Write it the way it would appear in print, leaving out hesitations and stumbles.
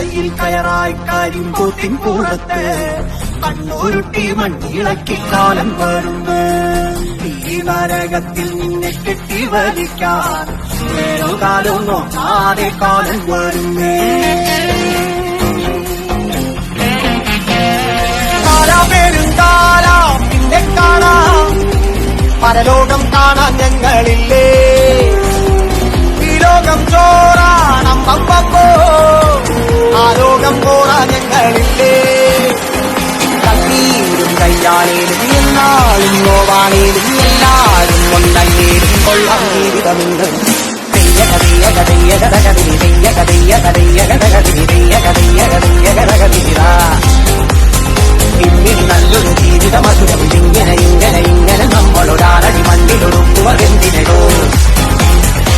കയ്യിൽ കയറായി കരിമ്പൂത്തിൻ കൂടത്ത് കണ്ണൂരുട്ടി മണ്ണിളക്കി കാലം വരുന്നു ഈ നരകത്തിൽ നിന്നെ കെട്ടി വലിക്കാൻ വേറുകാലം നോക്കാതെ കാലം വരുന്നേ കാലാപേരുങ്കാലാം പിന്നെ കാണാം പരലോകം കാണാൻ ഞങ്ങളില്ലേ ഈ ലോകം ചോറാണം പമ്പോ ആ ലോകം പോറാൻ ഞങ്ങളില്ലേ കണ്ണീരും കയ്യാളേലും എന്നാളും നോവാണേലും എല്ലാരും കൊണ്ടല്ലേലും കൊള്ളാം ജീവിതമുണ്ട് ഇന്നിനി നല്ലൊരു ജീവിതമധുരം ഇങ്ങനെ നമ്മളൊരാളടി മണ്ണിലൊടുക്കുവതെന്തിനോ